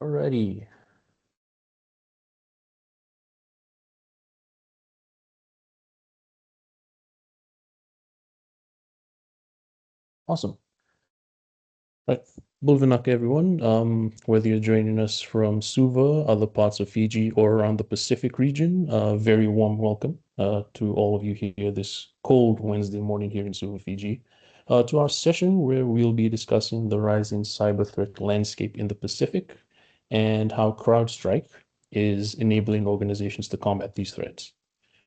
Alrighty. Awesome. Right. Bulvinak, everyone. Whether you're joining us from Suva, other parts of Fiji, or around the Pacific region, very warm welcome to all of you here this cold Wednesday morning here in Suva, Fiji, to our session where we'll be discussing the rising cyber threat landscape in the Pacific and how CrowdStrike is enabling organizations to combat these threats.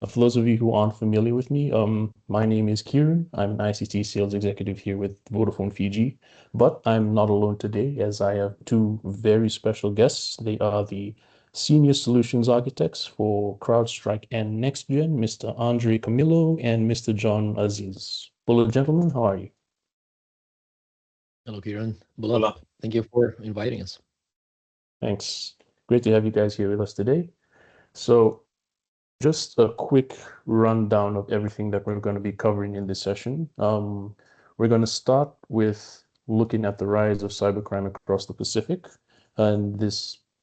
For those of you who aren't familiar with me, my name is Kieran. I'm an ICT sales executive here with Vodafone Fiji, but I'm not alone today as I have two very special guests. They are the senior solutions architects for CrowdStrike and NextGen, Mr. Andre Camillo and Mr. John Aziz. Hello, gentlemen. How are you? Hello, Kieran. Bulab, thank you for inviting us. Thanks. Great to have you guys here with us today. So, just a quick rundown of everything that we're going to be covering in this session. We're going to start with looking at the rise of cybercrime across the Pacific and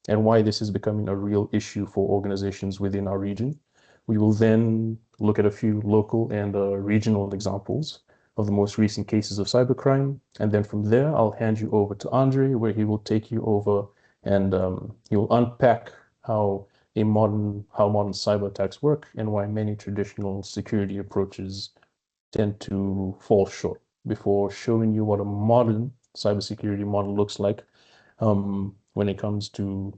why this is becoming a real issue for organizations within our region. We will then look at a few local and regional examples of the most recent cases of cybercrime. And then from there, I'll hand you over to Andre, where he will take you over and he will unpack how modern cyber attacks work and why many traditional security approaches tend to fall short before showing you what a modern cybersecurity model looks like when it comes to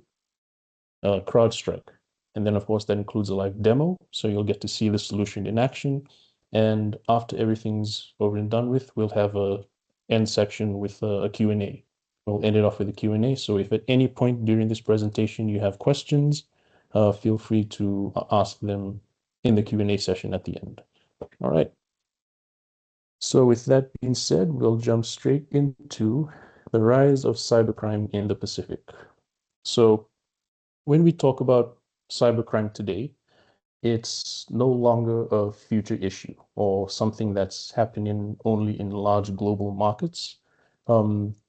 CrowdStrike. And then, of course, that includes a live demo, so you'll get to see the solution in action. And after everything's over and done with, we'll have a end section with a Q&A. We'll end it off with a Q&A. So if at any point during this presentation you have questions, feel free to ask them in the Q&A session at the end. All right. So with that being said, we'll jump straight into the rise of cybercrime in the Pacific. So when we talk about cybercrime today, it's no longer a future issue or something that's happening only in large global markets.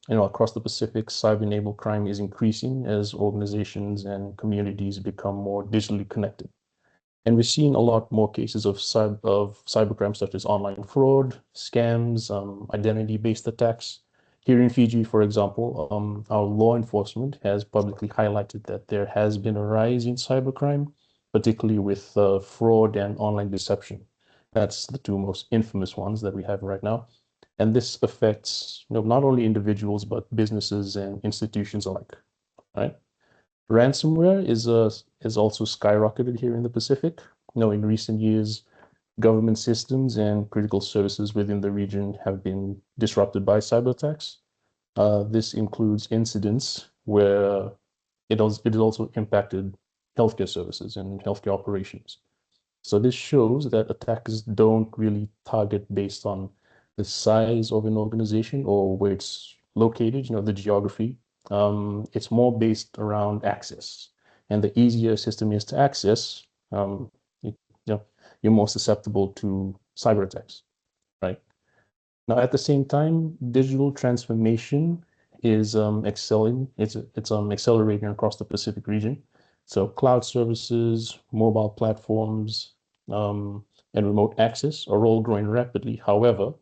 Across the Pacific, cyber-enabled crime is increasing as organizations and communities become more digitally connected. And we're seeing a lot more cases of cybercrime, such as online fraud, scams, identity-based attacks. Here in Fiji, for example, our law enforcement has publicly highlighted that there has been a rise in cybercrime, particularly with fraud and online deception. That's the two most infamous ones that we have right now. And this affects not only individuals, but businesses and institutions alike, right? Ransomware is also skyrocketed here in the Pacific. In recent years, government systems and critical services within the region have been disrupted by cyber attacks. This includes incidents where it has also impacted healthcare services and healthcare operations. So this shows that attackers don't really target based on the size of an organization or where it's located, the geography. It's more based around access. And the easier a system is to access, you're more susceptible to cyber attacks, right? Now, at the same time, digital transformation is excelling. It's accelerating across the Pacific region. So cloud services, mobile platforms, and remote access are all growing rapidly. However,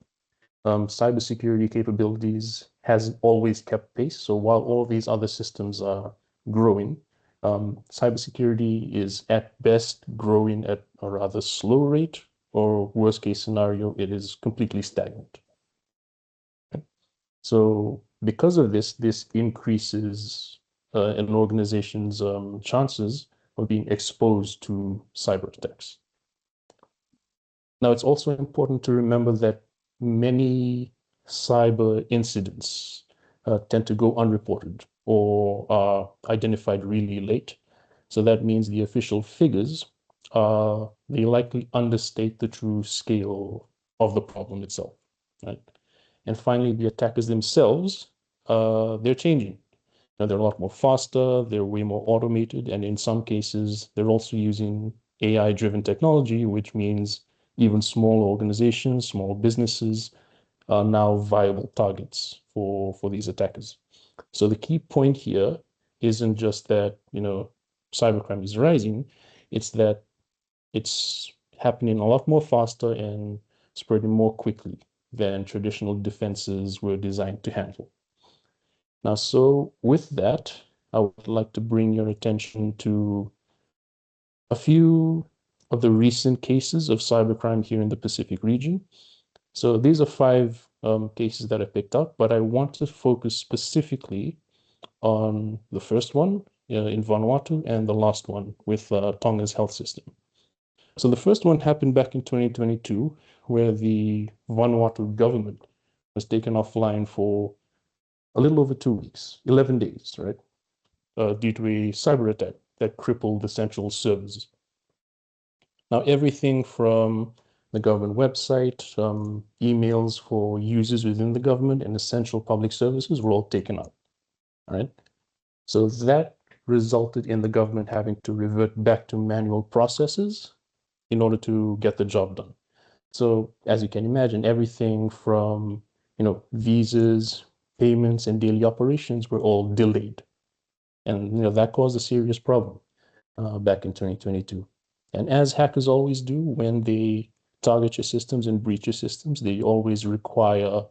cybersecurity capabilities hasn't always kept pace. So while all these other systems are growing, cybersecurity is at best growing at a rather slow rate, or worst case scenario, it is completely stagnant. Okay. So because of this increases an organization's chances of being exposed to cyber attacks. Now, it's also important to remember that many cyber incidents tend to go unreported or are identified really late. So that means the official figures, they likely understate the true scale of the problem itself, right? And finally, the attackers themselves, they're changing. They're a lot more faster, they're way more automated, and in some cases, they're also using AI-driven technology, which means even small organizations, small businesses are now viable targets for these attackers. So the key point here isn't just that, cybercrime is rising, it's that it's happening a lot more faster and spreading more quickly than traditional defenses were designed to handle. Now, so with that, I would like to bring your attention to a few of the recent cases of cybercrime here in the Pacific region. So these are five cases that I picked up, but I want to focus specifically on the first one in Vanuatu and the last one with Tonga's health system. So the first one happened back in 2022, where the Vanuatu government was taken offline for a little over 2 weeks, 11 days, right? Due to a cyber attack that crippled essential services. Now, everything from the government website, emails for users within the government, and essential public services were all taken out. All right. So that resulted in the government having to revert back to manual processes in order to get the job done. So as you can imagine, everything from visas, payments, and daily operations were all delayed, and that caused a serious problem back in 2022. And as hackers always do, when they target your systems and breach your systems, they always require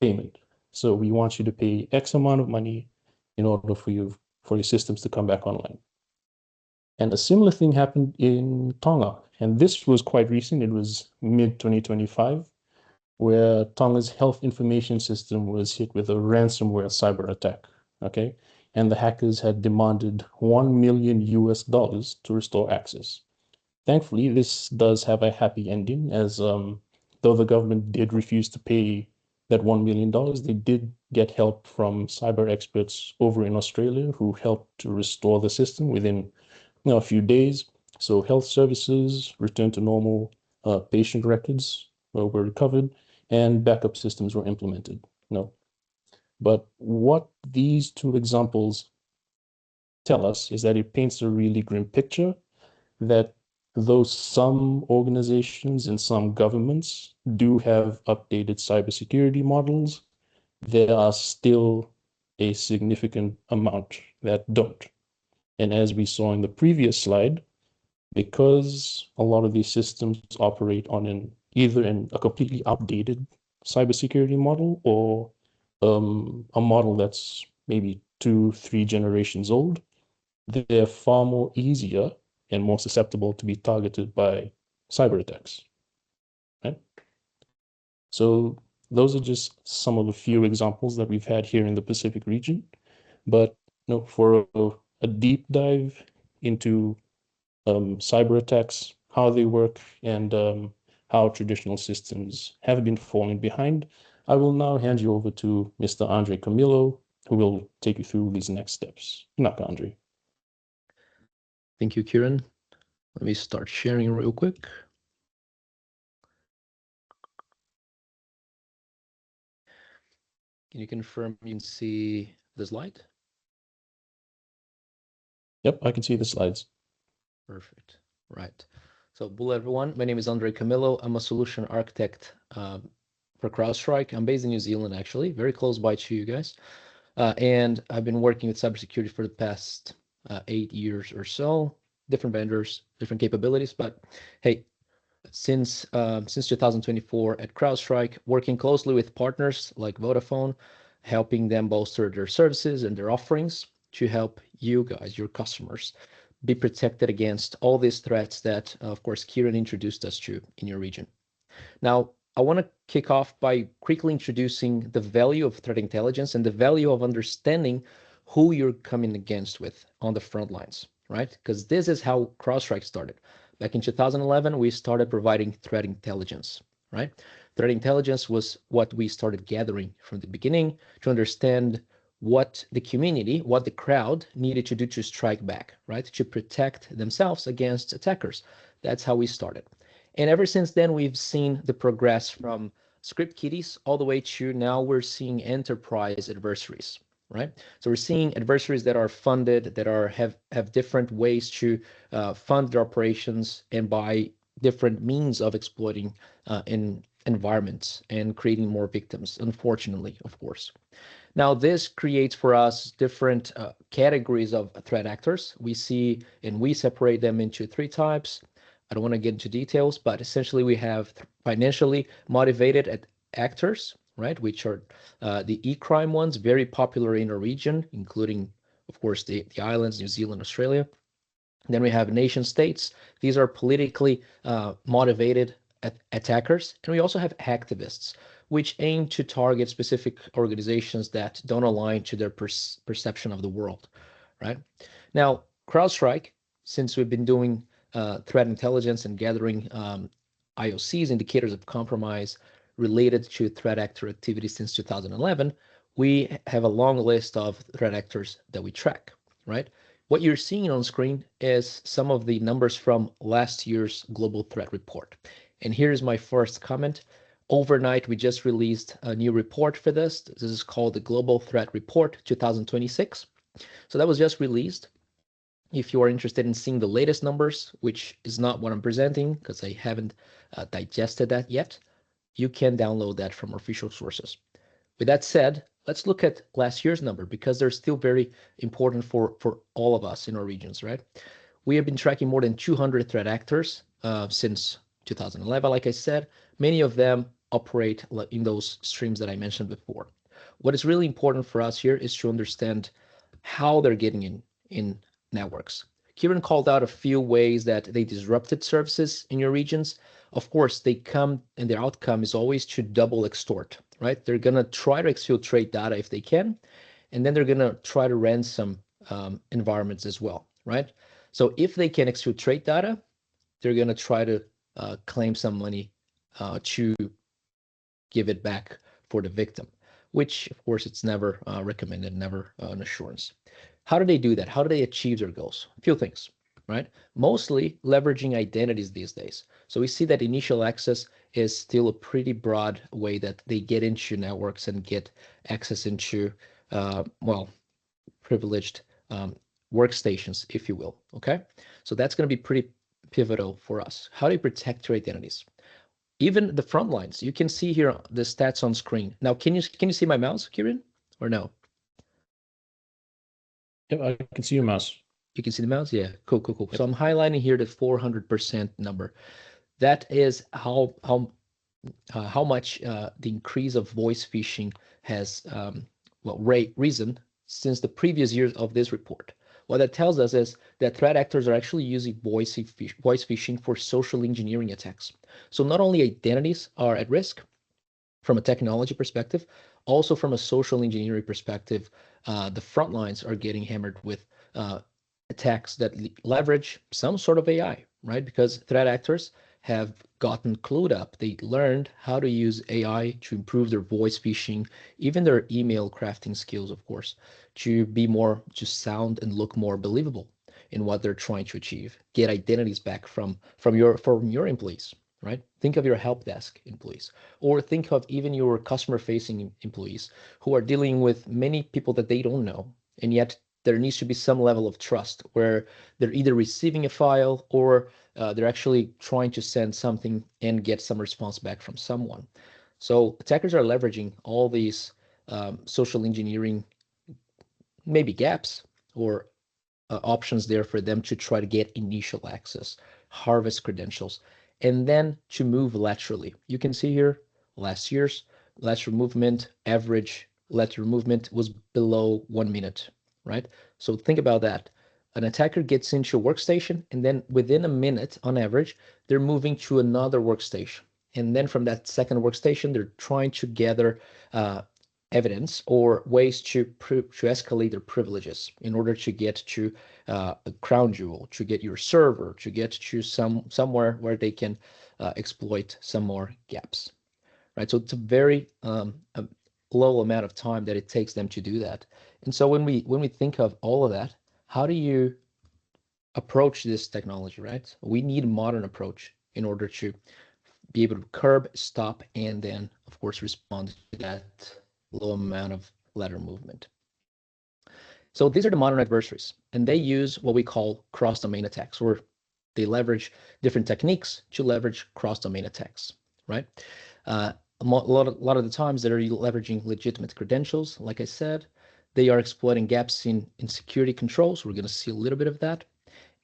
payment. So we want you to pay X amount of money in order for your systems to come back online. And a similar thing happened in Tonga. And this was quite recent. It was mid-2025, where Tonga's health information system was hit with a ransomware cyber attack. Okay. And the hackers had demanded $1 million to restore access. Thankfully, this does have a happy ending, as though the government did refuse to pay that $1 million, they did get help from cyber experts over in Australia who helped to restore the system within a few days. So health services returned to normal, patient records were recovered, and backup systems were implemented. But what these two examples tell us is that it paints a really grim picture that though some organizations and some governments do have updated cybersecurity models, there are still a significant amount that don't. And as we saw in the previous slide, because a lot of these systems operate on either a completely outdated cybersecurity model or a model that's maybe 2-3 generations old, they're far more easier and more susceptible to be targeted by cyber attacks. Right? So those are just some of the few examples that we've had here in the Pacific region. But for a deep dive into cyber attacks, how they work, and how traditional systems have been falling behind, I will now hand you over to Mr. Andre Camillo, who will take you through these next steps. Naka, Andre. Thank you, Kieran. Let me start sharing real quick. Can you confirm you can see the slide? Yep, I can see the slides. Perfect. Right. So, hello everyone. My name is Andre Camillo. I'm a solution architect for CrowdStrike. I'm based in New Zealand, actually, very close by to you guys. And I've been working with cybersecurity for the past 8 years or so. Different vendors, different capabilities, but hey, since 2024 at CrowdStrike, working closely with partners like Vodafone, helping them bolster their services and their offerings to help you guys, your customers, be protected against all these threats that, of course, Kieran introduced us to in your region. Now, I want to kick off by quickly introducing the value of threat intelligence and the value of understanding who you're coming against with on the front lines, right? Because this is how CrowdStrike started. Back in 2011, we started providing threat intelligence, right? Threat intelligence was what we started gathering from the beginning to understand what the community, what the crowd needed to do to strike back, right? To protect themselves against attackers. That's how we started. And ever since then, we've seen the progress from script kiddies all the way to now we're seeing enterprise adversaries, right? So we're seeing adversaries that are funded, that have different ways to fund their operations and by different means of exploiting in environments and creating more victims, unfortunately, of course. Now, this creates for us different categories of threat actors. We see, and we separate them into three types. I don't want to get into details, but essentially we have financially motivated actors, right, which are the e-crime ones, very popular in our region, including, of course, the islands, New Zealand, Australia. Then we have nation states. These are politically motivated attackers. And we also have activists, which aim to target specific organizations that don't align to their perception of the world, right? Now, CrowdStrike, since we've been doing threat intelligence and gathering IOCs, indicators of compromise related to threat actor activity since 2011, we have a long list of threat actors that we track, right? What you're seeing on screen is some of the numbers from last year's global threat report. And here's my first comment. Overnight, we just released a new report for this. This is called the Global Threat Report 2026. So that was just released. If you are interested in seeing the latest numbers, which is not what I'm presenting because I haven't digested that yet, you can download that from official sources. With that said, let's look at last year's number because they're still very important for all of us in our regions, right? We have been tracking more than 200 threat actors since 2011, like I said. Many of them operate in those streams that I mentioned before. What is really important for us here is to understand how they're getting in networks. Kieran called out a few ways that they disrupted services in your regions. Of course, they come and their outcome is always to double extort, right? They're going to try to exfiltrate data if they can, and then they're going to try to ransom environments as well, right? So if they can exfiltrate data, they're going to try to claim some money to give it back for the victim, which of course it's never recommended, never an assurance. How do they do that? How do they achieve their goals? A few things, right? Mostly leveraging identities these days. So we see that initial access is still a pretty broad way that they get into networks and get access into, well, privileged workstations, if you will, okay? So that's going to be pretty pivotal for us. How do you protect your identities? Even the front lines, you can see here the stats on screen. Now, can you see my mouse, Kieran, or no? Yep, I can see your mouse. You can see the mouse? Yeah, cool. Yep. So I'm highlighting here the 400% number. That is how much the increase of voice phishing has risen since the previous years of this report. What that tells us is that threat actors are actually using voice phishing for social engineering attacks. So not only identities are at risk from a technology perspective, also from a social engineering perspective, the front lines are getting hammered with attacks that leverage some sort of AI, right? Because threat actors have gotten clued up. They learned how to use AI to improve their voice phishing, even their email crafting skills, of course, to be more, to sound and look more believable in what they're trying to achieve. Get identities back from your employees, right? Think of your help desk employees, or think of even your customer-facing employees who are dealing with many people that they don't know, and yet there needs to be some level of trust where they're either receiving a file or they're actually trying to send something and get some response back from someone. So attackers are leveraging all these social engineering, maybe gaps or options there for them to try to get initial access, harvest credentials, and then to move laterally. You can see here last year's lateral movement, average lateral movement was below 1 minute, right? So think about that. An attacker gets into a workstation, and then within a minute, on average, they're moving to another workstation. And then from that second workstation, they're trying to gather evidence or ways to escalate their privileges in order to get to a crown jewel, to get your server, to get to somewhere where they can exploit some more gaps, right? So it's a very low amount of time that it takes them to do that. And so when we think of all of that, how do you approach this technology, right? We need a modern approach in order to be able to curb, stop, and then, of course, respond to that low amount of lateral movement. So these are the modern adversaries, and they use what we call cross-domain attacks, or they leverage different techniques to leverage cross-domain attacks, right? lot of the times they're leveraging legitimate credentials. Like I said, they are exploiting gaps in security controls. We're going to see a little bit of that.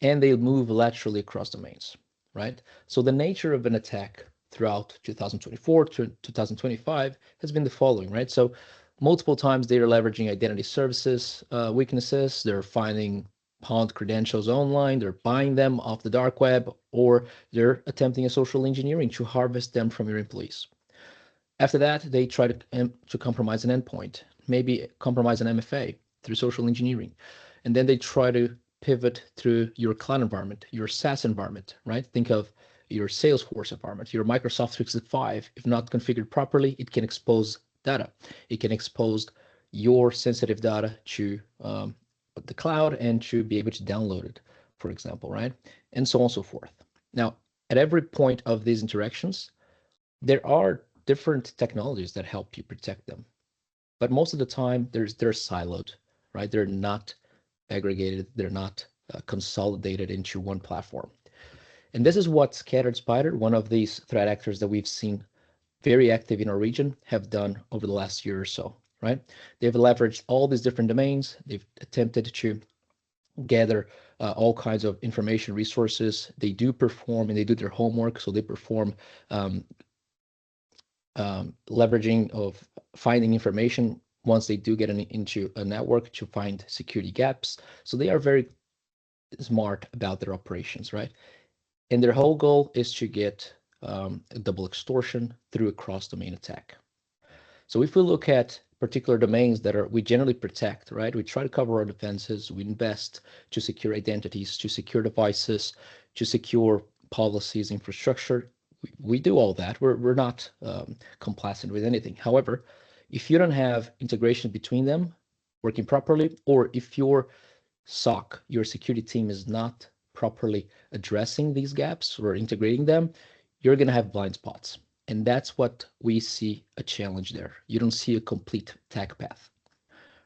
And they move laterally across domains, right? So the nature of an attack throughout 2024 to 2025 has been the following, right? So multiple times they are leveraging identity services weaknesses. They're finding pawned credentials online. They're buying them off the dark web, or they're attempting a social engineering to harvest them from your employees. After that, they try to compromise an endpoint, maybe compromise an MFA through social engineering. And then they try to pivot through your cloud environment, your SaaS environment, right? Think of your Salesforce environment, your Microsoft 365. If not configured properly, it can expose data. It can expose your sensitive data to the cloud and to be able to download it, for example, right? And so on and so forth. Now, at every point of these interactions, there are different technologies that help you protect them. But most of the time, they're siloed, right? They're not aggregated. They're not consolidated into one platform. And this is what Scattered Spider, one of these threat actors that we've seen very active in our region, have done over the last year or so, right? They've leveraged all these different domains. They've attempted to gather all kinds of information resources. They do perform and they do their homework. So they perform leveraging of finding information once they do get into a network to find security gaps. So they are very smart about their operations, right? And their whole goal is to get a double extortion through a cross-domain attack. So if we look at particular domains that we generally protect, right? We try to cover our defenses. We invest to secure identities, to secure devices, to secure policies, infrastructure. We do all that. We're not complacent with anything. However, if you don't have integration between them working properly, or if your SOC, your security team, is not properly addressing these gaps or integrating them, you're going to have blind spots. And that's what we see a challenge there. You don't see a complete attack path,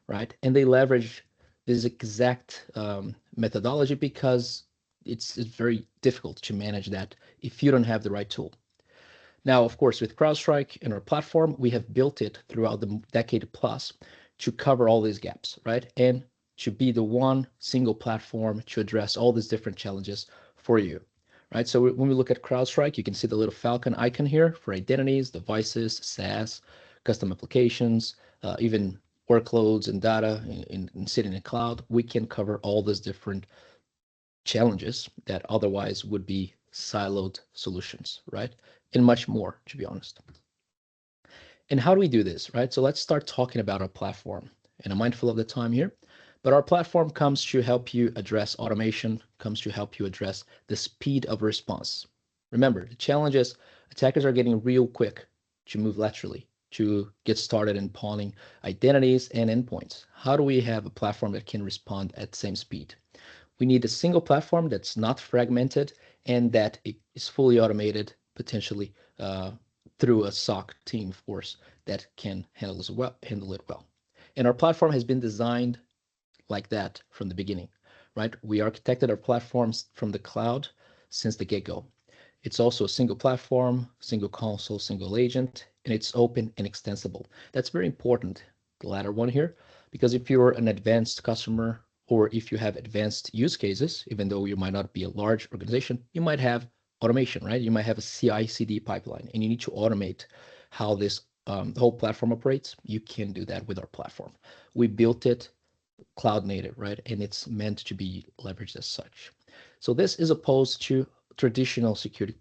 right? And they leverage this exact methodology because it's very difficult to manage that if you don't have the right tool. Now, of course, with CrowdStrike and our platform, we have built it throughout the decade plus to cover all these gaps, right? And to be the one single platform to address all these different challenges for you, right? So when we look at CrowdStrike, you can see the little Falcon icon here for identities, devices, SaaS, custom applications, even workloads and data in sitting in cloud. We can cover all these different challenges that otherwise would be siloed solutions, right? And much more, to be honest. And how do we do this, right? So let's start talking about our platform. And I'm mindful of the time here, but our platform comes to help you address automation, comes to help you address the speed of response. Remember, the challenge is attackers are getting real quick to move laterally, to get started in pawning identities and endpoints. How do we have a platform that can respond at the same speed? We need a single platform that's not fragmented and that is fully automated, potentially through a SOC team, of course, that can handle it well. And our platform has been designed like that from the beginning, right? We architected our platforms from the cloud since the get-go. It's also a single platform, single console, single agent, and it's open and extensible. That's very important, the latter one here, because if you're an advanced customer or if you have advanced use cases, even though you might not be a large organization, you might have automation, right? You might have a CI/CD pipeline, and you need to automate how this whole platform operates. You can do that with our platform. We built it cloud native, right? And it's meant to be leveraged as such. So this is opposed to traditional security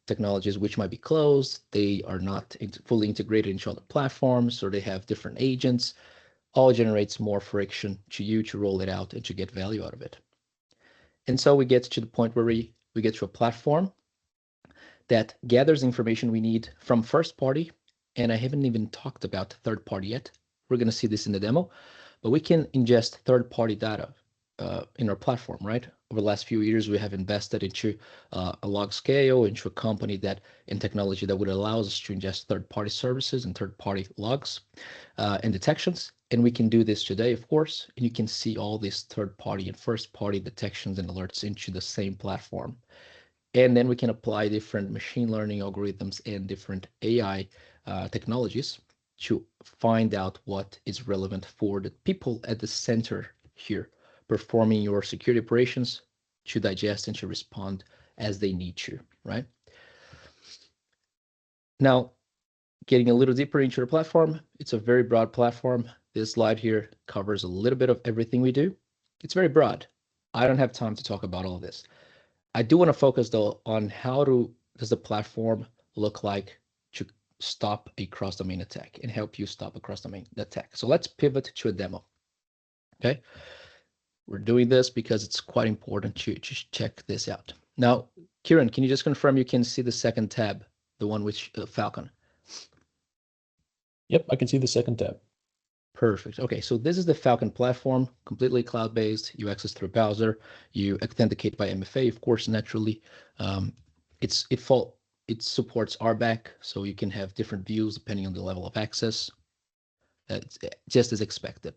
technologies, which might be closed. They are not fully integrated into other platforms, or they have different agents. All generates more friction to you to roll it out and to get value out of it. And so we get to the point where we get to a platform that gathers information we need from first party. And I haven't even talked about third party yet. We're going to see this in the demo, but we can ingest third party data in our platform, right? Over the last few years, we have invested into a LogScale, into a company that in technology that would allow us to ingest third-party services and third-party logs and detections. And we can do this today, of course, and you can see all these third-party and first-party detections and alerts into the same platform. And then we can apply different machine learning algorithms and different AI technologies to find out what is relevant for the people at the center here, performing your security operations to digest and to respond as they need to, right? Now, getting a little deeper into the platform, it's a very broad platform. This slide here covers a little bit of everything we do. It's very broad. I don't have time to talk about all of this. I do want to focus though on how does the platform look like to stop a cross-domain attack and help you stop a cross-domain attack. So let's pivot to a demo. Okay, we're doing this because it's quite important to check this out. Now, Kieran, can you just confirm you can see the second tab, the one with Falcon? Yep, I can see the second tab. Perfect. Okay, so this is the Falcon platform, completely cloud-based. You access through browser. You authenticate by MFA, of course, naturally. It supports RBAC, so you can have different views depending on the level of access. It's just as expected.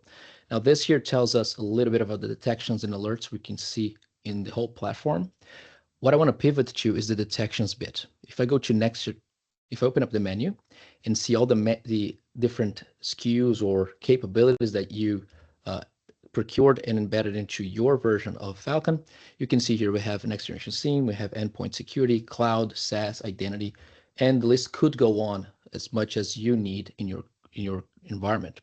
Now, this here tells us a little bit about the detections and alerts we can see in the whole platform. What I want to pivot to is the detections bit. If I go to next, if I open up the menu and see all the different SKUs or capabilities that you procured and embedded into your version of Falcon, you can see here we have next generation SIEM, we have endpoint security, cloud, SaaS, identity, and the list could go on as much as you need in your environment.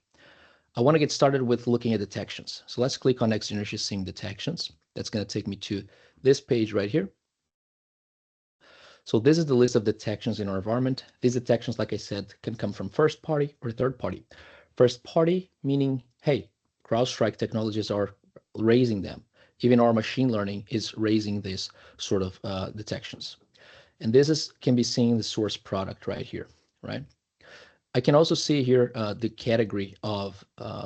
I want to get started with looking at detections. So let's click on next generation SIEM detections. That's going to take me to this page right here. So this is the list of detections in our environment. These detections, like I said, can come from first party or third party. First party meaning, hey, CrowdStrike technologies are raising them. Even our machine learning is raising this sort of detections. And this can be seen in the source product right here, right? I can also see here the category of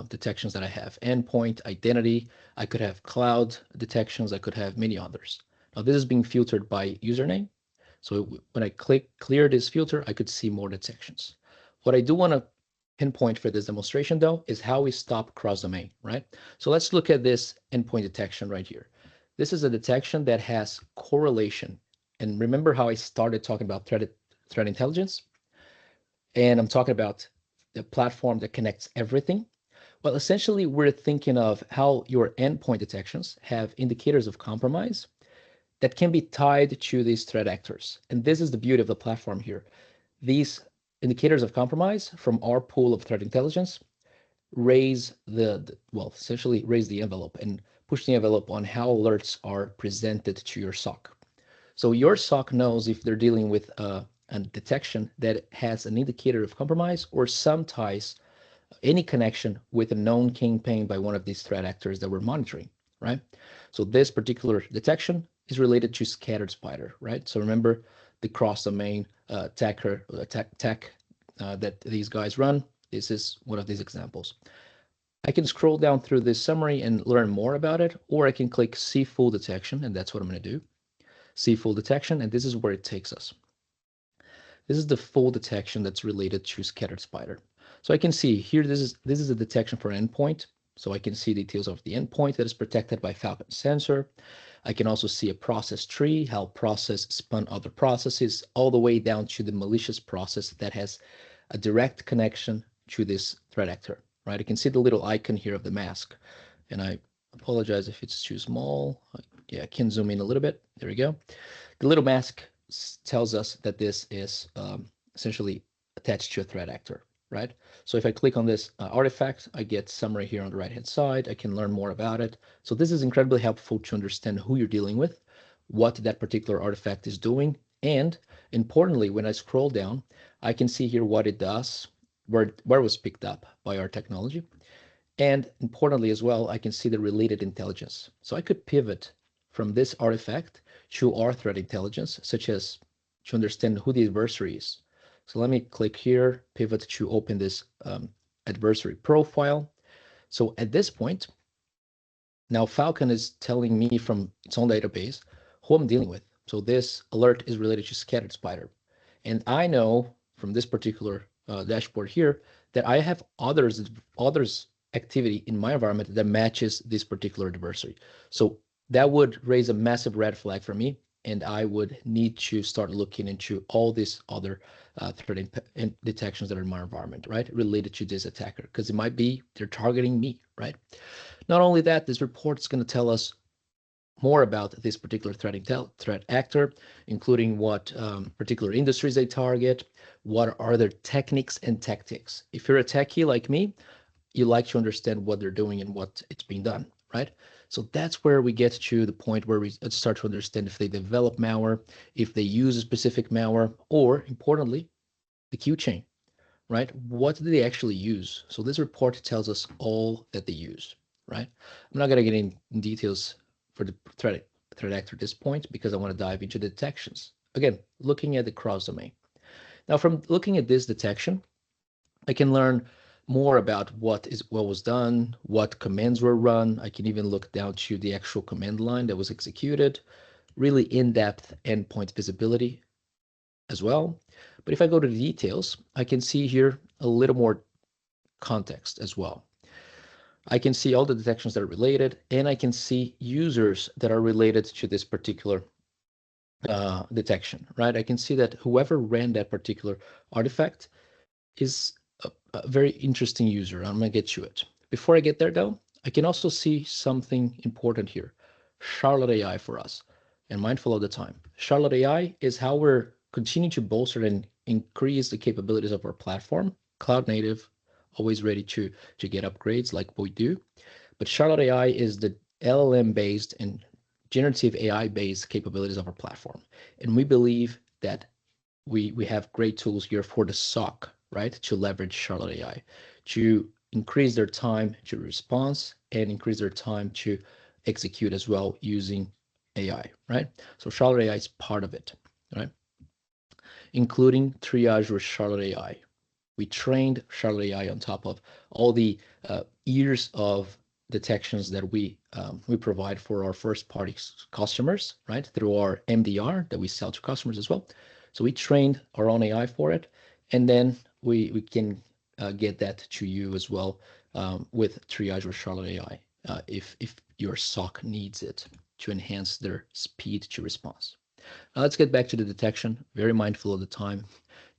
detections that I have. Endpoint, identity, I could have cloud detections, I could have many others. Now this is being filtered by username. So when I click clear this filter, I could see more detections. What I do want to pinpoint for this demonstration though is how we stop cross-domain, right? So let's look at this endpoint detection right here. This is a detection that has correlation. And remember how I started talking about threat intelligence? And I'm talking about the platform that connects everything. Well, essentially, we're thinking of how your endpoint detections have indicators of compromise that can be tied to these threat actors. And this is the beauty of the platform here. These indicators of compromise from our pool of threat intelligence raise essentially raise the envelope and push the envelope on how alerts are presented to your SOC. So your SOC knows if they're dealing with a detection that has an indicator of compromise or some ties, any connection with a known campaign by one of these threat actors that we're monitoring, right? So this particular detection is related to scattered spider, right? So remember the cross-domain attack that these guys run. This is one of these examples. I can scroll down through this summary and learn more about it, or I can click see full detection, and that's what I'm going to do. See full detection, and this is where it takes us. This is the full detection that's related to scattered spider. So I can see here, this is a detection for endpoint. So I can see details of the endpoint that is protected by Falcon sensor. I can also see a process tree, how process spun other processes, all the way down to the malicious process that has a direct connection to this threat actor, right? I can see the little icon here of the mask, and I apologize if it's too small. Yeah, I can zoom in a little bit. There we go. The little mask tells us that this is essentially attached to a threat actor, right? So if I click on this artifact, I get summary here on the right-hand side. I can learn more about it. So this is incredibly helpful to understand who you're dealing with, what that particular artifact is doing, and importantly, when I scroll down, I can see here what it does, where it was picked up by our technology. And importantly as well, I can see the related intelligence. So I could pivot from this artifact to our threat intelligence, such as to understand who the adversary is. So let me click here, pivot to open this adversary profile. So at this point, now Falcon is telling me from its own database who I'm dealing with. So this alert is related to scattered spider. And I know from this particular dashboard here that I have others activity in my environment that matches this particular adversary. So that would raise a massive red flag for me. and I would need to start looking into all these other threat detections that are in my environment, right, related to this attacker, because it might be they're targeting me, right? Not only that, this report is going to tell us more about this particular threat actor, including what particular industries they target, what are their techniques and tactics. If you're a techie like me, you like to understand what they're doing and what it's being done, right? So that's where we get to the point where we start to understand if they develop malware, if they use a specific malware, or importantly, the Q chain, right? What do they actually use? So this report tells us all that they use, right? I'm not going to get in details for the threat actor at this point because I want to dive into the detections. Again, looking at the cross domain. Now, from looking at this detection, I can learn more about what was done, what commands were run. I can even look down to the actual command line that was executed, really in-depth endpoint visibility as well. But if I go to the details, I can see here a little more context as well. I can see all the detections that are related, and I can see users that are related to this particular detection, right? I can see that whoever ran that particular artifact is a very interesting user. I'm gonna get to it. Before I get there though, I can also see something important here. Charlotte AI for us, and mindful of the time. Charlotte AI is how we're continuing to bolster and increase the capabilities of our platform, cloud native, always ready to get upgrades like we do. But Charlotte AI is the LLM based and generative AI based capabilities of our platform. And we believe that we have great tools here for the SOC, right, to leverage Charlotte AI, to increase their time to response and increase their time to execute as well using AI, right? So Charlotte AI is part of it, right? Including triage with Charlotte AI. We trained Charlotte AI on top of all the years of detections that we provide for our first party customers, right? Through our MDR that we sell to customers as well. So we trained our own AI for it, and then we can get that to you as well with triage with Charlotte AI if your SOC needs it to enhance their speed to response. Now let's get back to the detection. Very mindful of the time.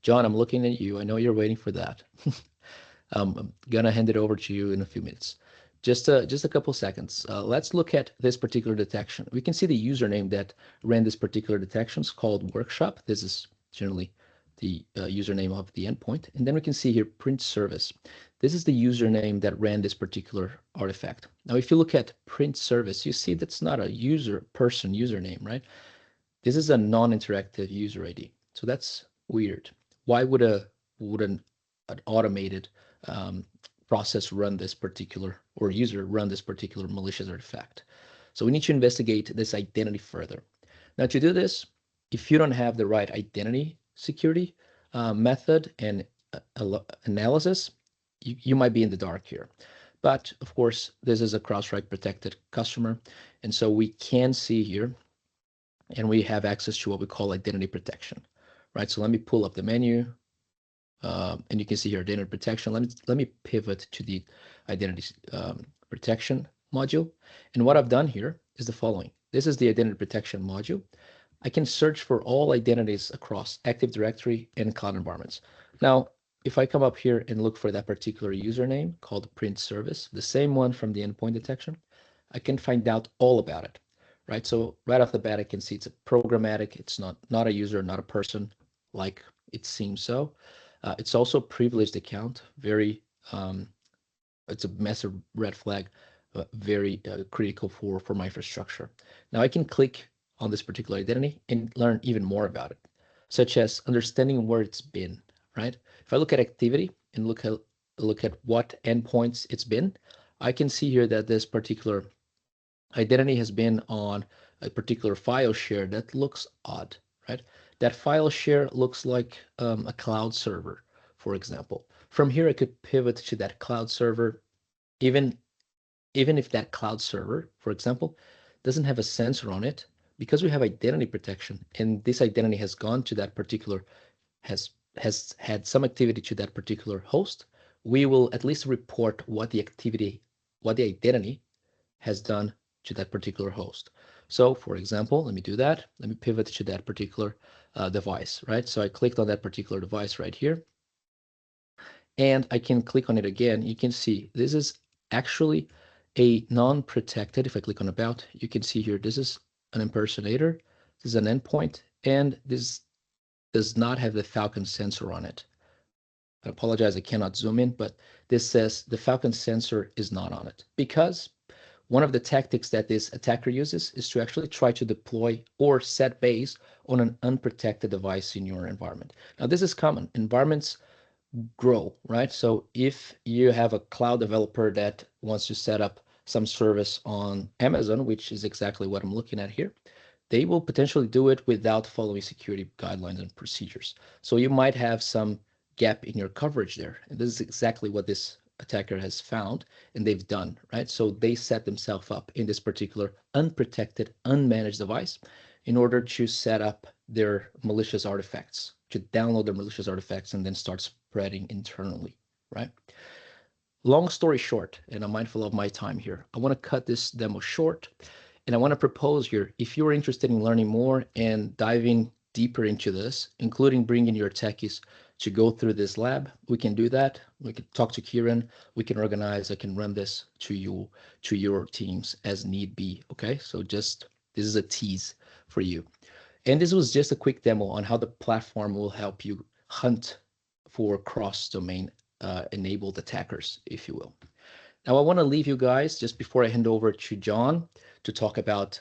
John, I'm looking at you. I know you're waiting for that. I'm gonna hand it over to you in a few minutes. Just a couple seconds. Let's look at this particular detection. We can see the username that ran this particular detection is called workshop. This is generally the username of the endpoint. And then we can see here print service. This is the username that ran this particular artifact. Now, if you look at print service, you see that's not a person username, right? This is a non-interactive user ID. So that's weird. Why would an automated process run this particular, or user run this particular malicious artifact? So we need to investigate this identity further. Now to do this, if you don't have the right identity security method and analysis, you might be in the dark here. But of course, this is a CrowdStrike protected customer. And so we can see here, and we have access to what we call identity protection, right? So let me pull up the menu, and you can see here identity protection. Let me pivot to the identity protection module. And what I've done here is the following. This is the identity protection module. I can search for all identities across Active Directory and cloud environments. Now, if I come up here and look for that particular username called print service, the same one from the endpoint detection, I can find out all about it, right? So right off the bat, I can see it's a programmatic. It's not a user, not a person, like it seems so. It's also a privileged account. Very, it's a massive red flag, very critical for my infrastructure. Now I can click on this particular identity and learn even more about it, such as understanding where it's been, right? If I look at activity and look at what endpoints it's been, I can see here that this particular identity has been on a particular file share that looks odd, right? That file share looks like a cloud server, for example. From here, I could pivot to that cloud server, even if that cloud server, for example, doesn't have a sensor on it, because we have identity protection and this identity has gone to that particular, has had some activity to that particular host, we will at least report what the identity has done to that particular host. So for example, let me do that. Let me pivot to that particular device, right? So I clicked on that particular device right here, and I can click on it again. You can see this is actually a non-protected. If I click on about, you can see here, this is an impersonator, this is an endpoint, and this does not have the Falcon sensor on it. I apologize, I cannot zoom in, but this says the Falcon sensor is not on it, because one of the tactics that this attacker uses is to actually try to deploy or set base on an unprotected device in your environment. Now, this is common. Environments grow, right? So if you have a cloud developer that wants to set up some service on Amazon, which is exactly what I'm looking at here, they will potentially do it without following security guidelines and procedures. So you might have some gap in your coverage there. And this is exactly what this attacker has found and they've done, right? So they set themselves up in this particular unprotected, unmanaged device in order to set up their malicious artifacts, to download their malicious artifacts and then start spreading internally, right? Long story short, and I'm mindful of my time here, I want to cut this demo short, and I want to propose here, if you're interested in learning more and diving deeper into this, including bringing your techies to go through this lab, we can do that. We can talk to Kieran, we can organize, I can run this to you, to your teams as need be, okay? So just, this is a tease for you. And this was just a quick demo on how the platform will help you hunt for cross-domain enabled attackers, if you will. Now, I want to leave you guys just before I hand over to John to talk about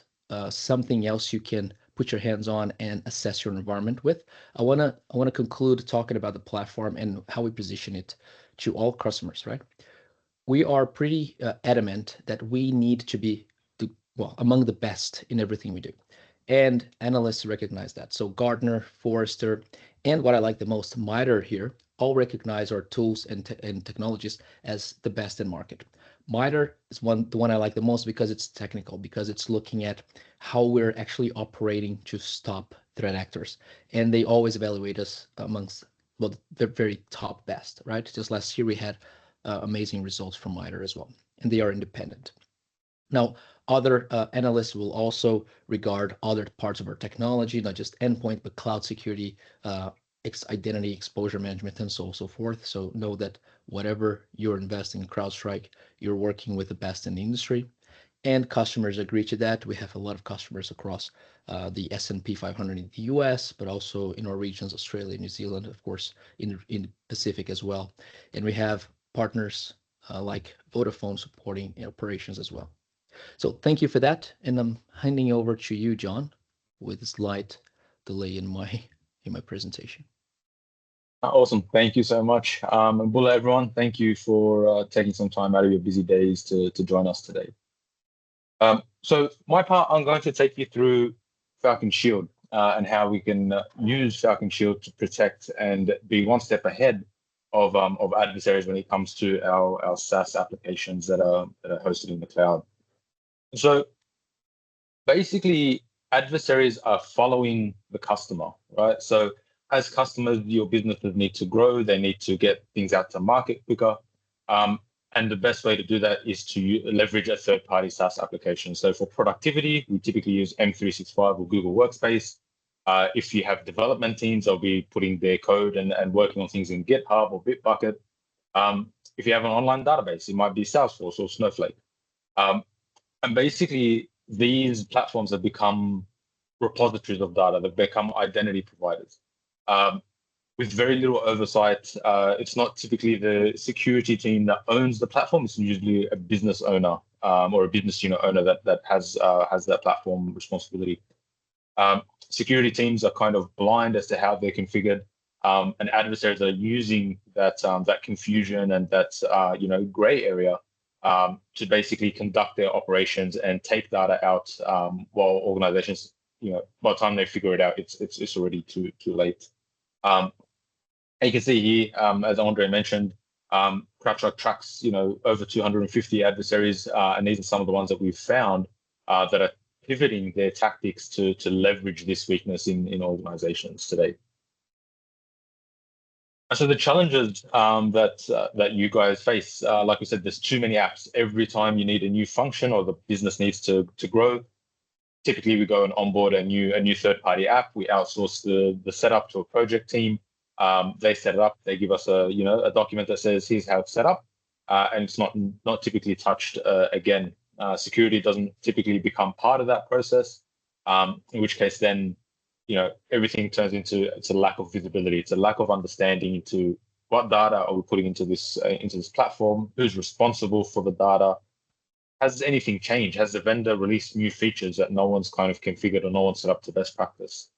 something else you can put your hands on and assess your environment with. I want to conclude talking about the platform and how we position it to all customers, right? We are pretty adamant that we need to be among the best in everything we do. And analysts recognize that. So Gartner, Forrester, and what I like the most, MITRE here, all recognize our tools and technologies as the best in market. MITRE is the one I like the most because it's technical, because it's looking at how we're actually operating to stop threat actors. And they always evaluate us amongst, well, the very top best, right? Just last year we had amazing results from MITRE as well, and they are independent. Now, other analysts will also regard other parts of our technology, not just endpoint, but cloud security, identity exposure management, and so on and so forth. So know that whatever you're investing in CrowdStrike, you're working with the best in the industry. And customers agree to that. We have a lot of customers across the S&P 500 in the US, but also in our regions, Australia, New Zealand, of course, in the Pacific as well. And we have partners like Vodafone supporting operations as well. So thank you for that, and I'm handing over to you, John, with a slight delay in my presentation. Awesome, thank you so much. And Bulla, everyone, thank you for taking some time out of your busy days to join us today. So my part, I'm going to take you through Falcon Shield and how we can use Falcon Shield to protect and be one step ahead of adversaries when it comes to our SaaS applications that are hosted in the cloud. So basically, adversaries are following the customer, right? So as customers, your businesses need to grow, they need to get things out to market quicker. And the best way to do that is to leverage a third-party SaaS application. So for productivity, we typically use M365 or Google Workspace. If you have development teams, they'll be putting their code and working on things in GitHub or Bitbucket. If you have an online database, it might be Salesforce or Snowflake. And basically, these platforms have become repositories of data. They've become identity providers. With very little oversight, it's not typically the security team that owns the platform. It's usually a business owner or a business unit owner that has that platform responsibility. Security teams are kind of blind as to how they're configured, and adversaries are using that confusion and that gray area to basically conduct their operations and take data out while organizations, by the time they figure it out, it's already too late. And you can see here, as Andre mentioned, CrowdStrike tracks, over 250 adversaries, and these are some of the ones that we've found that are pivoting their tactics to leverage this weakness in organizations today. So the challenges that you guys face, like we said, there's too many apps. Every time you need a new function or the business needs to grow, typically we go and onboard a new third-party app. We outsource the setup to a project team. They set it up. They give us a document that says here's how it's set up, and it's not typically touched again. Security doesn't typically become part of that process. In which case, then everything turns into a lack of visibility. It's a lack of understanding into what data are we putting into this platform. Who's responsible for the data? Has anything changed? Has the vendor released new features that no one's kind of configured or no one's set up to best practice?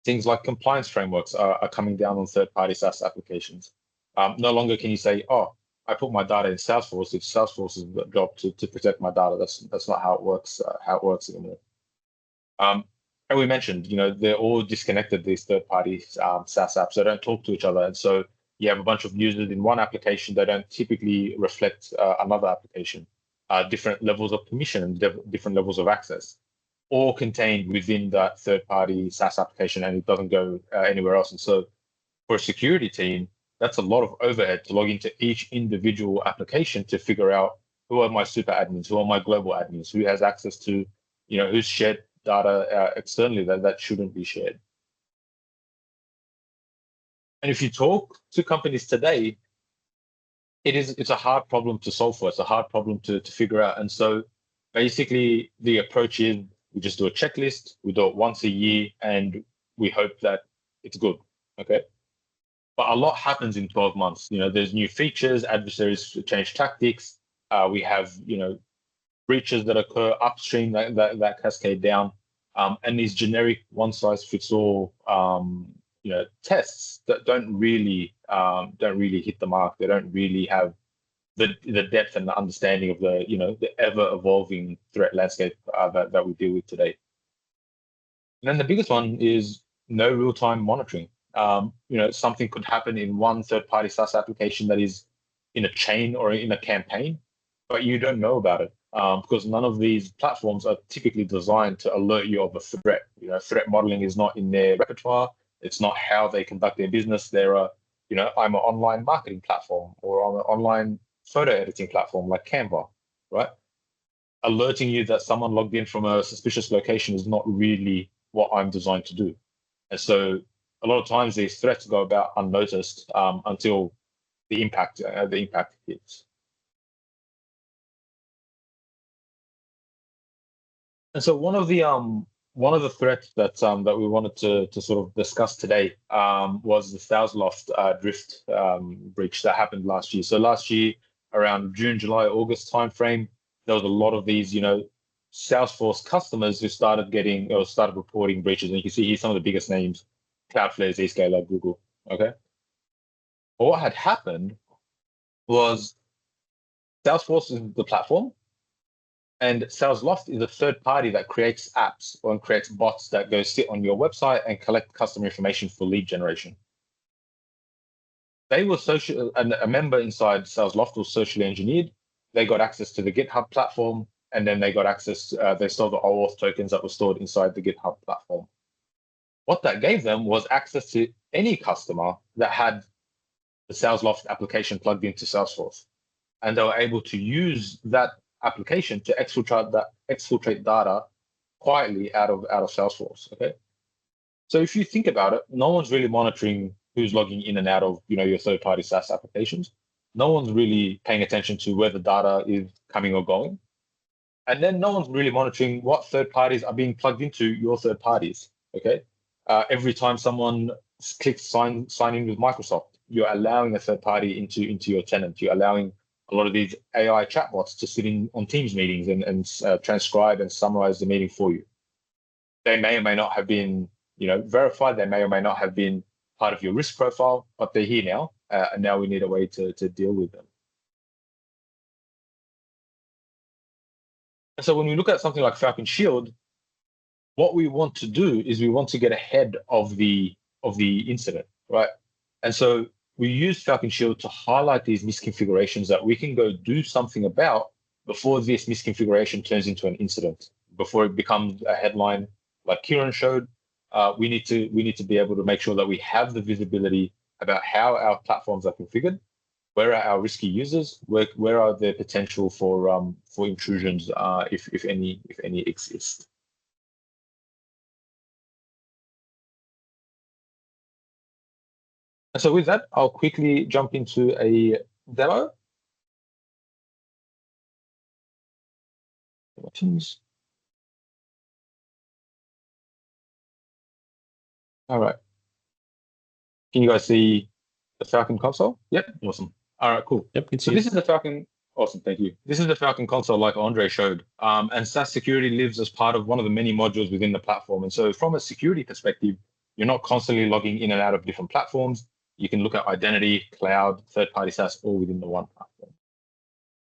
Things like compliance frameworks are coming down on third-party SaaS applications. No longer can you say, "Oh, I put my data in Salesforce. It's Salesforce's job to protect my data." That's not how it works. Anymore. And we mentioned, they're all disconnected. These third-party SaaS apps, they don't talk to each other, and so you have a bunch of users in one application that don't typically reflect another application. Different levels of permission and different levels of access, all contained within that third-party SaaS application, and it doesn't go anywhere else. And so, for a security team, that's a lot of overhead to log into each individual application to figure out who are my super admins, who are my global admins, who has access to, who's shared data externally that shouldn't be shared. And if you talk to companies today, it's a hard problem to solve for. It's a hard problem to figure out. And so basically the approach is we just do a checklist, we do it once a year, and we hope that it's good. Okay. But a lot happens in 12 months. There's new features, adversaries change tactics. We have, breaches that occur upstream that cascade down. And these generic one-size-fits-all tests that don't really hit the mark. They don't really have the depth and the understanding of the ever-evolving threat landscape that we deal with today. And then the biggest one is no real-time monitoring. Something could happen in one third-party SaaS application that is in a chain or in a campaign, but you don't know about it because none of these platforms are typically designed to alert you of a threat. Threat modeling is not in their repertoire. It's not how they conduct their business. I'm an online marketing platform or I'm an online photo editing platform like Canva, right? Alerting you that someone logged in from a suspicious location is not really what I'm designed to do. And so a lot of times these threats go about unnoticed until the impact hits. And so one of the threats that we wanted to sort of discuss today was the SalesLoft Drift breach that happened last year. So last year, around June, July, August timeframe, there was a lot of these, Salesforce customers who started reporting breaches. And you can see here some of the biggest names: Cloudflare, Zscaler, Google. Okay. But what had happened was Salesforce is the platform, and SalesLoft is a third party that creates apps or creates bots that go sit on your website and collect customer information for lead generation. They were and a member inside SalesLoft was socially engineered. They got access to the GitHub platform, and then they got access. They stole the OAuth tokens that were stored inside the GitHub platform. What that gave them was access to any customer that had the SalesLoft application plugged into Salesforce, and they were able to use that application to exfiltrate data quietly out of Salesforce. Okay, so if you think about it, no one's really monitoring who's logging in and out of your third-party SaaS applications. No one's really paying attention to where the data is coming or going, and then no one's really monitoring what third parties are being plugged into your third parties. Okay, every time someone clicks sign in with Microsoft, you're allowing a third party into your tenant. You're allowing a lot of these AI chatbots to sit in on Teams meetings and transcribe and summarize the meeting for you. They may or may not have been, verified. They may or may not have been part of your risk profile, but they're here now, and now we need a way to deal with them. And so when we look at something like Falcon Shield, what we want to do is we want to get ahead of the incident, right? And so we use Falcon Shield to highlight these misconfigurations that we can go do something about before this misconfiguration turns into an incident, before it becomes a headline like Kieran showed. We need to be able to make sure that we have the visibility about how our platforms are configured, where are our risky users, where are the potential for intrusions, if any exist. And so with that, I'll quickly jump into a demo. All right. Can you guys see the Falcon console? Yep, awesome. All right, cool. Yep, can see So this is the Falcon. Awesome, thank you. This is the Falcon console, like Andre showed. And SaaS security lives as part of one of the many modules within the platform. And so from a security perspective, you're not constantly logging in and out of different platforms. You can look at identity, cloud, third-party SaaS, all within the one platform.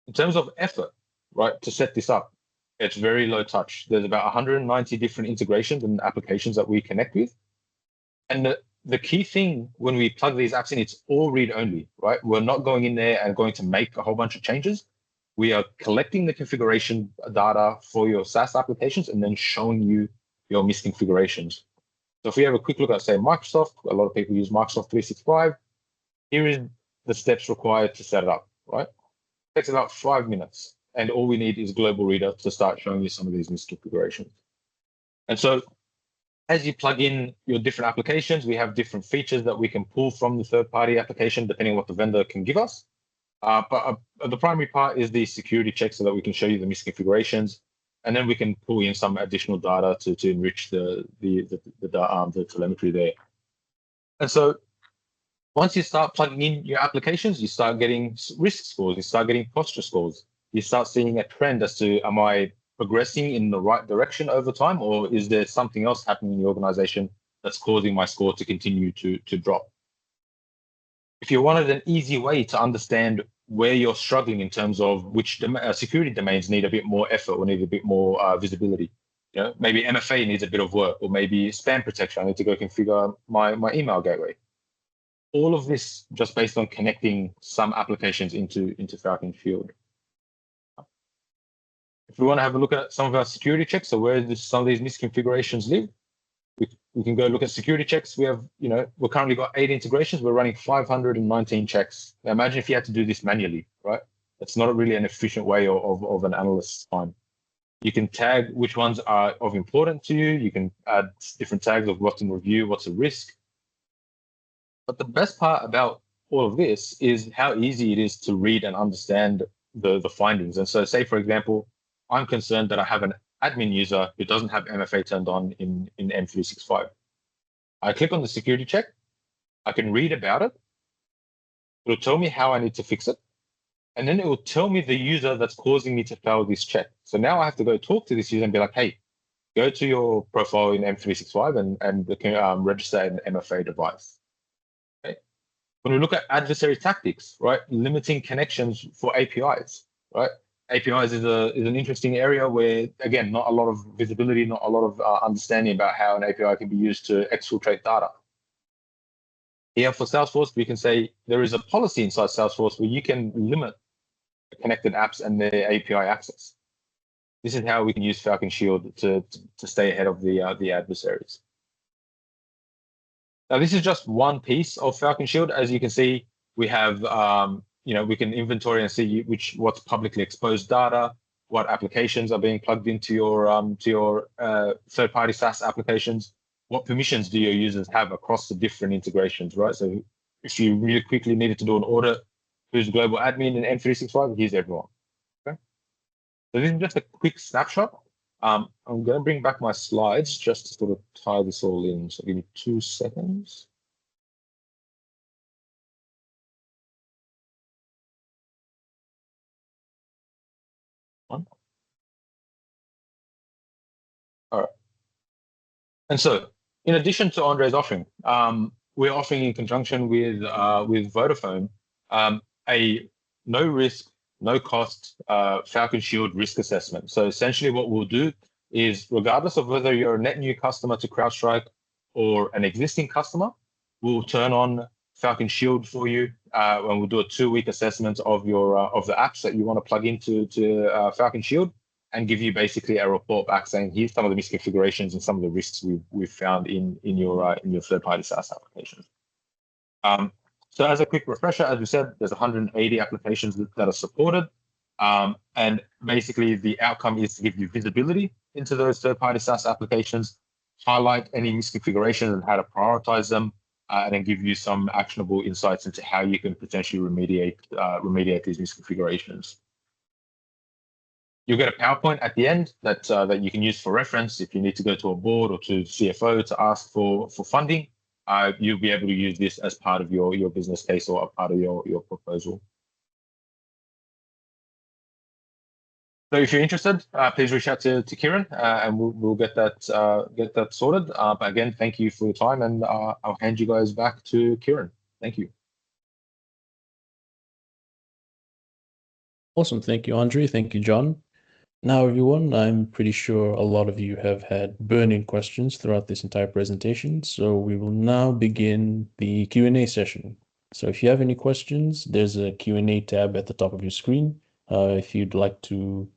In terms of effort, right, to set this up, it's very low touch. There's about 190 different integrations and applications that we connect with. And the key thing when we plug these apps in, it's all read only, right? We're not going in there and going to make a whole bunch of changes. We are collecting the configuration data for your SaaS applications and then showing you your misconfigurations. So if we have a quick look at, say, Microsoft, a lot of people use Microsoft 365. Here is the steps required to set it up, right? It takes about 5 minutes. And all we need is Global Reader to start showing you some of these misconfigurations. And so as you plug in your different applications, we have different features that we can pull from the third-party application, depending on what the vendor can give us. But the primary part is the security check so that we can show you the misconfigurations. And then we can pull in some additional data to enrich the telemetry there. And so once you start plugging in your applications, you start getting risk scores, you start getting posture scores. You start seeing a trend as to, am I progressing in the right direction over time, or is there something else happening in the organization that's causing my score to continue to drop? If you wanted an easy way to understand where you're struggling in terms of which security domains need a bit more effort or need a bit more visibility, you know, maybe MFA needs a bit of work, or maybe spam protection, I need to go configure my email gateway. All of this just based on connecting some applications into Falcon Shield. If we want to have a look at some of our security checks, so where some of these misconfigurations live, we can go look at security checks. We have, you know, we're currently got 8 integrations. We're running 519 checks. Now imagine if you had to do this manually, right? It's not really an efficient way of an analyst's time. You can tag which ones are of importance to you. You can add different tags of what's in review, what's a risk. But the best part about all of this is how easy it is to read and understand the findings. And so say, for example, I'm concerned that I have an admin user who doesn't have MFA turned on in M365. I click on the security check. I can read about it. It'll tell me how I need to fix it. And then it will tell me the user that's causing me to fail this check. So now I have to go talk to this user and be like, hey, go to your profile in M365 and register an MFA device. Okay. When we look at adversary tactics, right, limiting connections for APIs, right? APIs is an interesting area where, again, not a lot of visibility, not a lot of understanding about how an API can be used to exfiltrate data. Here for Salesforce, we can say there is a policy inside Salesforce where you can limit connected apps and their API access. This is how we can use Falcon Shield to stay ahead of the adversaries. Now, this is just one piece of Falcon Shield. As you can see, we have you know, we can inventory and see what's publicly exposed data, what applications are being plugged into your third-party SaaS applications, what permissions do your users have across the different integrations, right? So if you really quickly needed to do an audit, who's global admin in M365, here's everyone. Okay. So this is just a quick snapshot. I'm going to bring back my slides just to sort of tie this all in. So give me 2 seconds. All right. And so, in addition to Andre's offering, we're offering in conjunction with Vodafone a no risk, no cost Falcon Shield risk assessment. So essentially, what we'll do is, regardless of whether you're a net new customer to CrowdStrike or an existing customer, we'll turn on Falcon Shield for you, and we'll do a 2-week assessment of your of the apps that you want to plug into Falcon Shield, and give you basically a report back saying, here's some of the misconfigurations and some of the risks we've found in your third-party SaaS applications. So as a quick refresher, as we said, there's 180 applications that are supported. And basically the outcome is to give you visibility into those third-party SaaS applications, highlight any misconfigurations and how to prioritize them, and then give you some actionable insights into how you can potentially remediate these misconfigurations. You'll get a PowerPoint at the end that you can use for reference if you need to go to a board or to CFO to ask for funding. You'll be able to use this as part of your business case or a part of your proposal. So if you're interested, please reach out to Kieran, and we'll get that sorted. But again, thank you for your time, and I'll hand you guys back to Kieran. Thank you. Awesome. Thank you, Andre. Thank you, John. Now, everyone, I'm pretty sure a lot of you have had burning questions throughout this entire presentation, so we will now begin the Q&A session. So if you have any questions, there's a Q&A tab at the top of your screen. If you'd like to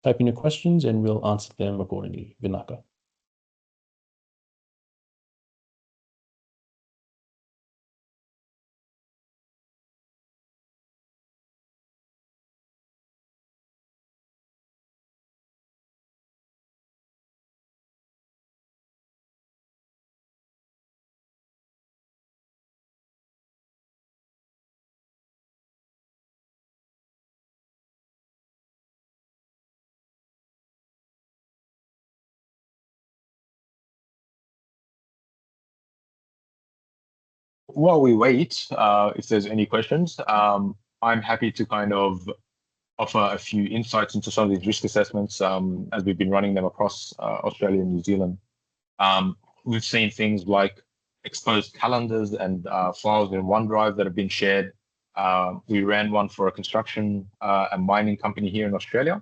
type in your questions, and we'll answer them accordingly. Vinaka. While we wait, if there's any questions, I'm happy to kind of offer a few insights into some of these risk assessments as we've been running them across Australia and New Zealand. We've seen things like exposed calendars and files in OneDrive that have been shared. We ran one for a construction and mining company here in Australia,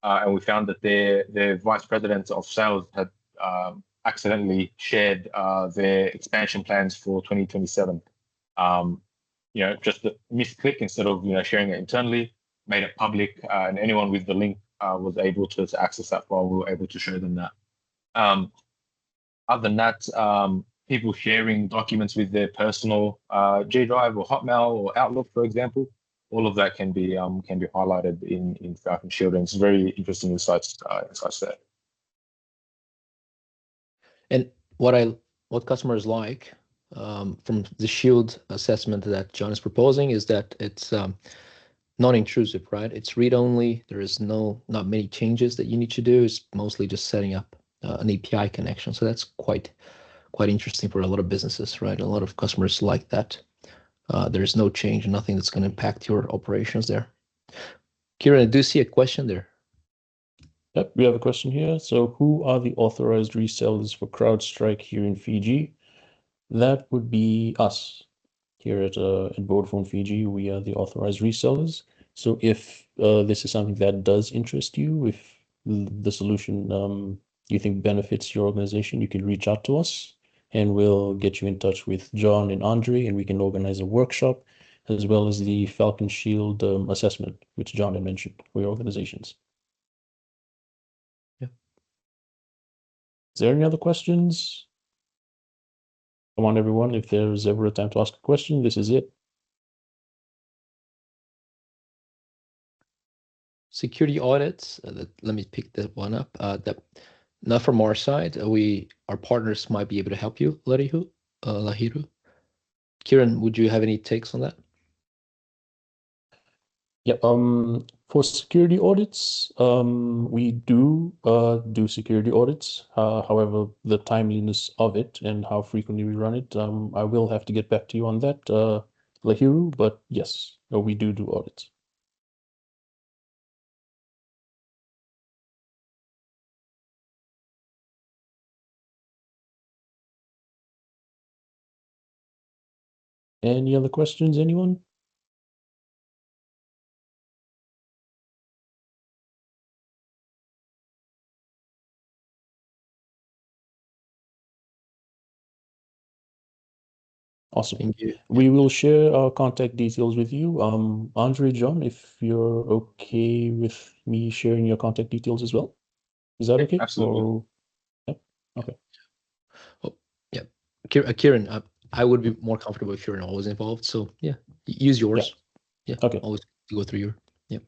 and we found that their vice president of sales had accidentally shared their expansion plans for 2027. Just a misclick instead of sharing it internally, made it public, and anyone with the link was able to access that file. We were able to show them that. Other than that, people sharing documents with their personal G Drive or Hotmail or Outlook, for example, all of that can be highlighted in Falcon Shield, and it's very interesting insights there. And what customers like from the Shield assessment that John is proposing is that it's non-intrusive, right? It's read-only. There is not many changes that you need to do. It's mostly just setting up an API connection. So that's quite interesting for a lot of businesses, right? A lot of customers like that. There's no change, nothing that's going to impact your operations there. Kieran, I do see a question there. Yep, we have a question here. So who are the authorized resellers for CrowdStrike here in Fiji? That would be us here at Vodafone Fiji. We are the authorized resellers. So if this is something that does interest you, if the solution you think benefits your organization, you can reach out to us, and we'll get you in touch with John and Andre, and we can organize a workshop, as well as the Falcon Shield assessment, which John had mentioned for your organizations. Is there any other questions? Come on, everyone. If there's ever a time to ask a question, this is it. Security audits. Let me pick that one up. Not from our side. Our partners might be able to help you, Lahiru. Kieran, would you have any takes on that? Yep. For security audits, we do security audits. However, the timeliness of it and how frequently we run it, I will have to get back to you on that, Lahiru. But yes, we do audits. Any other questions, anyone? Awesome. Thank you. We will share our contact details with you. Andre, John, if you're okay with me sharing your contact details as well. Is that okay? Absolutely. Yep. Okay. Oh, yeah. Kieran, I would be more comfortable if you're always involved. So yeah, use yours. Yeah. Okay. Always go through your. Yeah.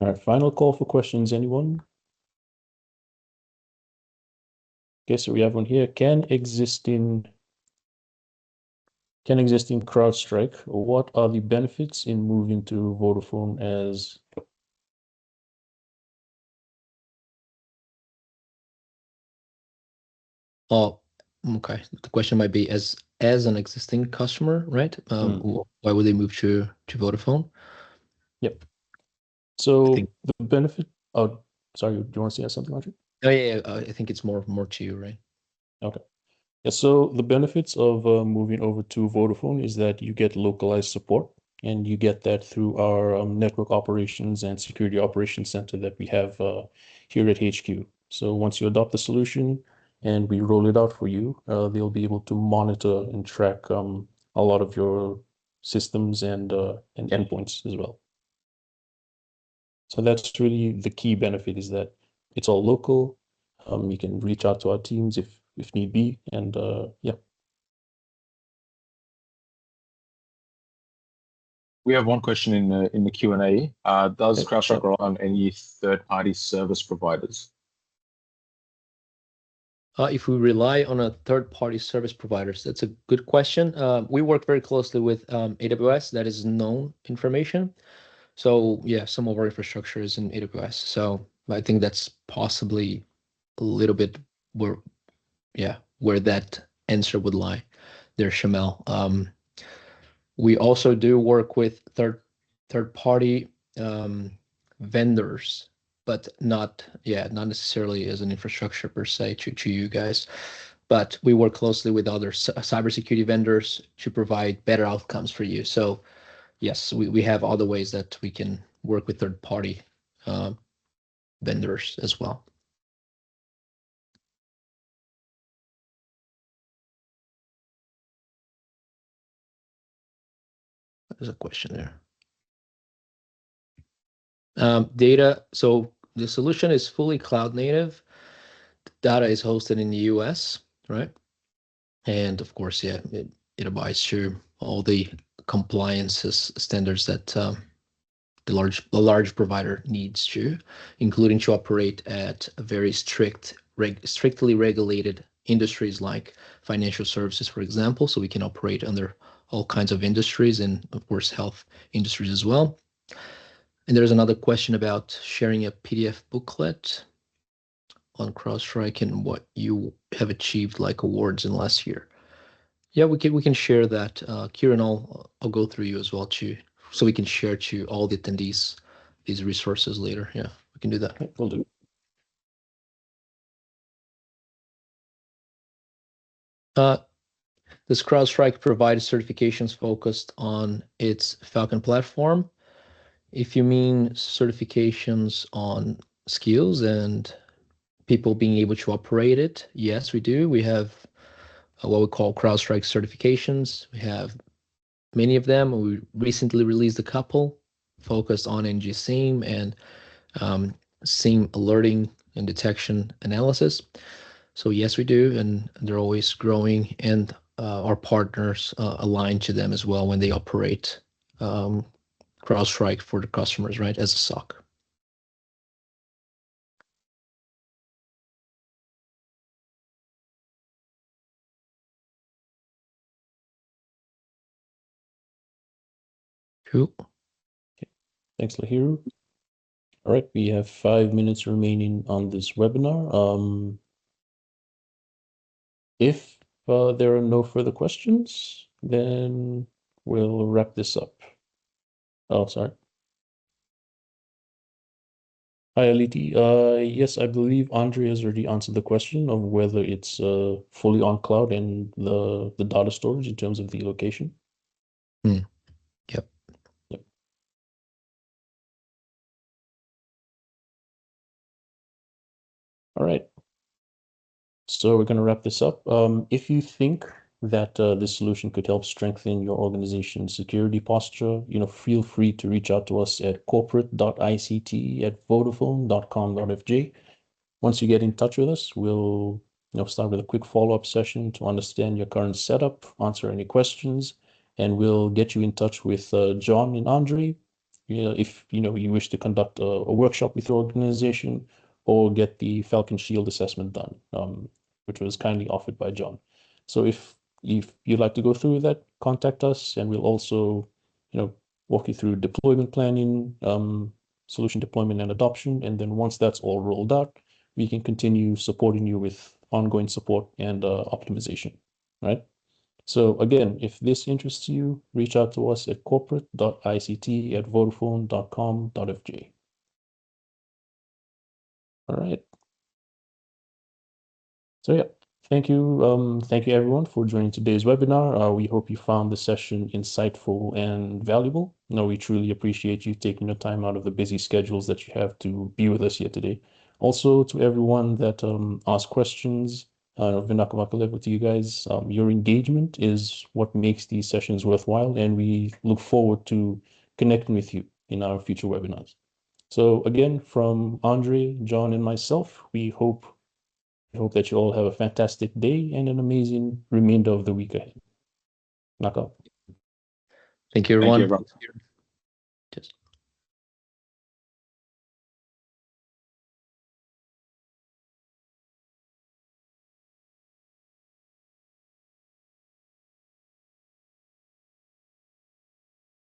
All right, final call for questions, anyone? Okay, so we have one here. Can existing CrowdStrike, what are the benefits in moving to Vodafone as Oh, okay. The question might be as an existing customer, right? Why would they move to Vodafone? Yep. So think- the benefit, oh, sorry, do you want to say something, Andre? Oh yeah, I think it's more to you, right? Okay. Yeah, so the benefits of moving over to Vodafone is that you get localized support, and you get that through our network operations and security operations center that we have here at HQ. So once you adopt the solution and we roll it out for you, they'll be able to monitor and track a lot of your systems and endpoints as well. So that's really the key benefit, is that it's all local. You can reach out to our teams if need be, and yeah. We have one question in the Q&A. Does Okay. CrowdStrike rely on any third-party service providers? If we rely on a third-party service providers, that's a good question. We work very closely with AWS. That is known information. So yeah, some of our infrastructure is in AWS. So I think that's possibly a little bit where that answer would lie there, Shamel. We also do work with third-party vendors, but not necessarily as an infrastructure per se to you guys. But we work closely with other cybersecurity vendors to provide better outcomes for you. So yes, we have other ways that we can work with third-party vendors as well. There's a question there. Data. So the solution is fully cloud native. Data is hosted in the US, right? And of course, yeah, it abides to all the compliances standards that the large provider needs to, including to operate at a very strictly regulated industries like financial services, for example. So we can operate under all kinds of industries, and of course, health industries as well. And there's another question about sharing a PDF booklet on CrowdStrike and what you have achieved like awards in last year. Yeah, we can share that. Kieran, I'll go through you as well too, so we can share to all the attendees these resources later. Yeah, we can do that. Okay, will do. Does CrowdStrike provide certifications focused on its Falcon platform? If you mean certifications on skills and people being able to operate it, yes, we do. We have what we call CrowdStrike certifications. We have many of them. We recently released a couple focused on NG SIEM and SIEM alerting and detection analysis. So yes, we do, and they're always growing, and our partners align to them as well when they operate CrowdStrike for the customers, right, as a SOC. Cool. Thanks, Lahiru. All right, we have 5 minutes remaining on this webinar. If there are no further questions, then we'll wrap this up. Oh, sorry. Hi, Aliti. Yes, I believe Andre has already answered the question of whether it's fully on cloud and the data storage in terms of the location. Yep. Yep. All right. So we're going to wrap this up. If you think that this solution could help strengthen your organization's security posture, feel free to reach out to us at corporate.ict@vodafone.com.fj. Once you get in touch with us, we'll start with a quick follow-up session to understand your current setup, answer any questions, and we'll get you in touch with John and Andre. If you wish to conduct a workshop with your organization or get the Falcon Shield assessment done, which was kindly offered by John. So if you'd like to go through that, contact us, and we'll also walk you through deployment planning, solution deployment and adoption, and then once that's all rolled out, we can continue supporting you with ongoing support and optimization, right? So again, if this interests you, reach out to us at corporate.ict@vodafone.com.fj. All right. So yeah, thank you everyone for joining today's webinar. We hope you found the session insightful and valuable. We truly appreciate you taking the time out of the busy schedules that you have to be with us here today. Also, to everyone that asked questions, to you guys, your engagement is what makes these sessions worthwhile, and we look forward to connecting with you in our future webinars. So again, from Andre, John, and myself, we hope that you all have a fantastic day and an amazing remainder of the week ahead. Knock out. Thank you, Thank you, everyone. everyone.